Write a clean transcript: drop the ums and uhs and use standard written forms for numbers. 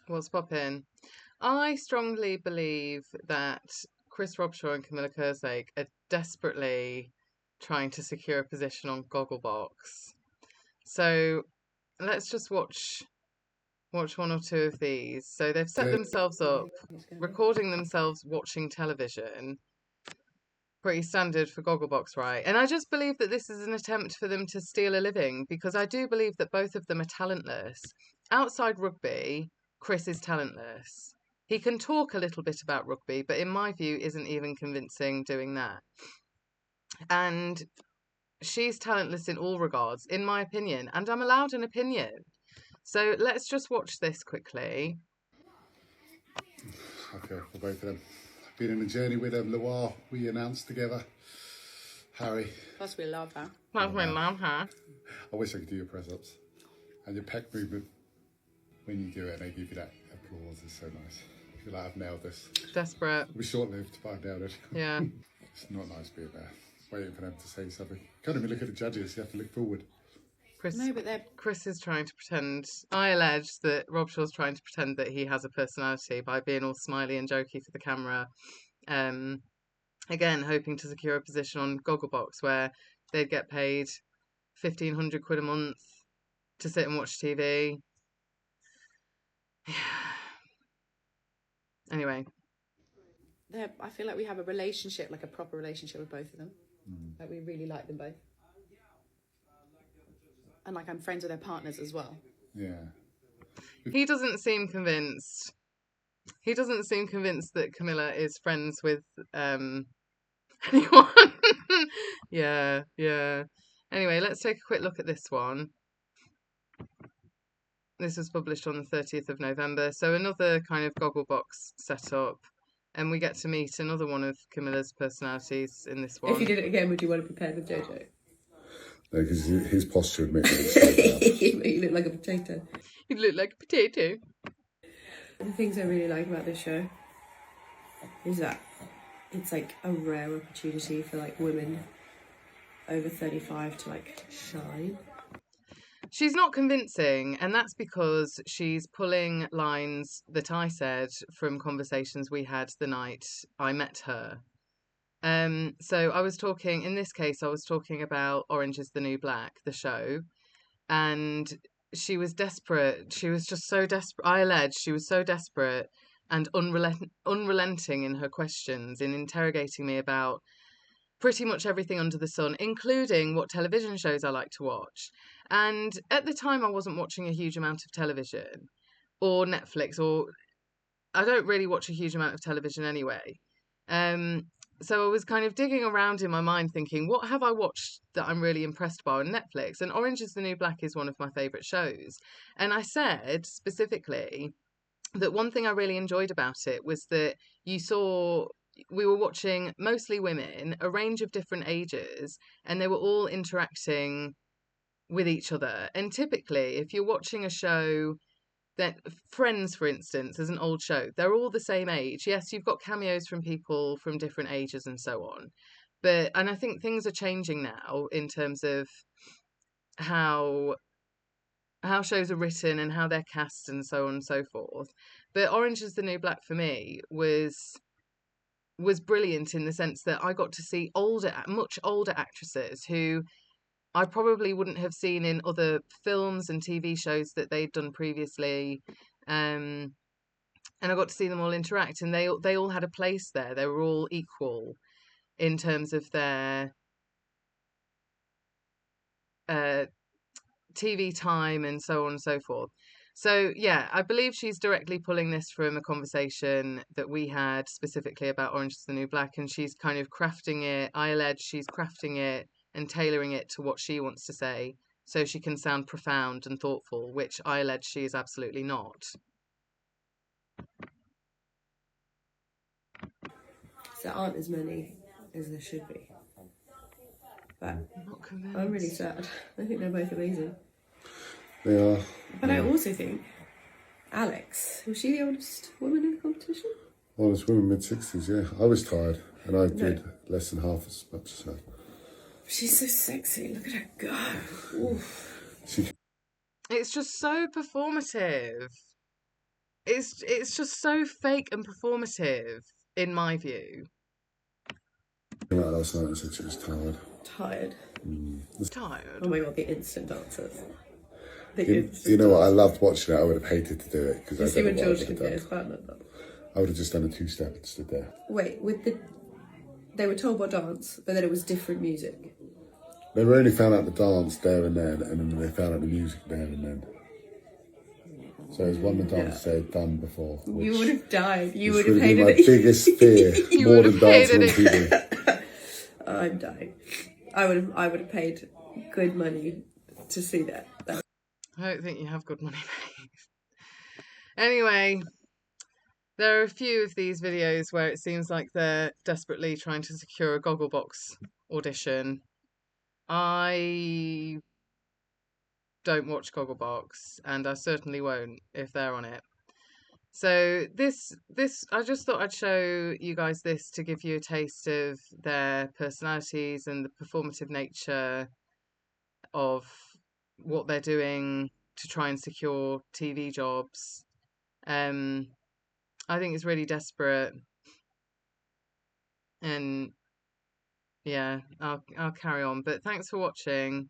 What's poppin'? I strongly believe that Chris Robshaw and Camilla Kerslake are desperately trying to secure a position on Gogglebox. So let's just watch one or two of these. So they've set themselves up, recording themselves watching television. Pretty standard for Gogglebox, right? And I just believe that this is an attempt for them to steal a living, because I do believe that both of them are talentless. Outside rugby, Chris is talentless. He can talk a little bit about rugby, but in my view, isn't even convincing doing that. And she's talentless in all regards, in my opinion, and I'm allowed an opinion. So let's just watch this quickly. Okay, for both of them. I've been on a journey with them, Loire. We announced together. Harry. Plus, we love her. Plus, we love her. I wish I could do your press ups. And your pec movement. When you do it, they give you that applause. It's so nice. I feel like I've nailed this. Desperate. It'll be short lived, but I've nailed it. Yeah. It's not nice being there, waiting for them to say something. Can't even look at the judges, you have to look forward. Chris is trying to pretend. I allege that Robshaw's trying to pretend that he has a personality by being all smiley and jokey for the camera. Again, hoping to secure a position on Gogglebox where they'd get paid £1,500 a month to sit and watch TV. Anyway. I feel like we have a relationship, like a proper relationship with both of them. Like we really like them both. And like I'm friends with their partners as well. Yeah. He doesn't seem convinced. He doesn't seem convinced that Camilla is friends with anyone. Yeah. Anyway, let's take a quick look at this one. This was published on the 30th of November. So another kind of Gogglebox setup. And we get to meet another one of Camilla's personalities in this one. If you did it again, would you want to be paired with Jojo? No, because his posture would make it You look like a potato. You look like a potato. The things I really like about this show is that it's like a rare opportunity for like women over 35 to like shine. She's not convincing, and that's because she's pulling lines that I said from conversations we had the night I met her. So I was talking, in this case, I was talking about Orange is the New Black, the show, and she was desperate. She was just so desperate. I allege she was so desperate and unrelenting in her questions, in interrogating me about pretty much everything under the sun, including what television shows I like to watch. And at the time, I wasn't watching a huge amount of television or Netflix, or I don't really watch a huge amount of television anyway. So I was kind of digging around in my mind thinking, what have I watched that I'm really impressed by on Netflix? And Orange is the New Black is one of my favourite shows. And I said specifically that one thing I really enjoyed about it was that we were watching mostly women, a range of different ages, and they were all interacting with each other. And typically, if you're watching a show that Friends, for instance, is an old show, they're all the same age. Yes, you've got cameos from people from different ages and so on. And I think things are changing now in terms of how shows are written and how they're cast and so on and so forth. But Orange is the New Black for me was brilliant in the sense that I got to see much older actresses who I probably wouldn't have seen in other films and TV shows that they'd done previously. And I got to see them all interact, and they all had a place there. They were all equal in terms of their TV time and so on and so forth. So, yeah, I believe she's directly pulling this from a conversation that we had specifically about Orange is the New Black, and she's kind of crafting it. I allege she's crafting it and tailoring it to what she wants to say so she can sound profound and thoughtful, which I allege she is absolutely not. There aren't as many as there should be. But I'm really sad. I think they're both amazing. They are. But I also think Alex, was she the oldest woman in the competition? Oldest woman, mid-60s, yeah. I was tired, and I did less than half as much as her. She's so sexy. Look at her go. Oof. It's just so performative. it's just so fake and performative, in my view. Came out last night and said she was tired. Tired. Tired. Oh my god, the instant dancers. You know what? I loved watching it. I would have hated to do it because You I see don't when know what I George would can have get his done. partner. I would have just done a two-step and stood there. Wait, they were told what dance, but then it was different music. They were only found out the dance there and then, and then they found out the music there and then. So it was one of the dances they had done before. You would have died. You Which would have be my hated it. biggest fear, You more would than have dancing on hated TV. I'm dying. I would have paid good money to see that. I don't think you have good money, mate. Anyway, there are a few of these videos where it seems like they're desperately trying to secure a Gogglebox audition. I don't watch Gogglebox, and I certainly won't if they're on it. So this I just thought I'd show you guys this to give you a taste of their personalities and the performative nature of what they're doing to try and secure TV jobs. I think it's really desperate, and yeah, I'll carry on. But thanks for watching.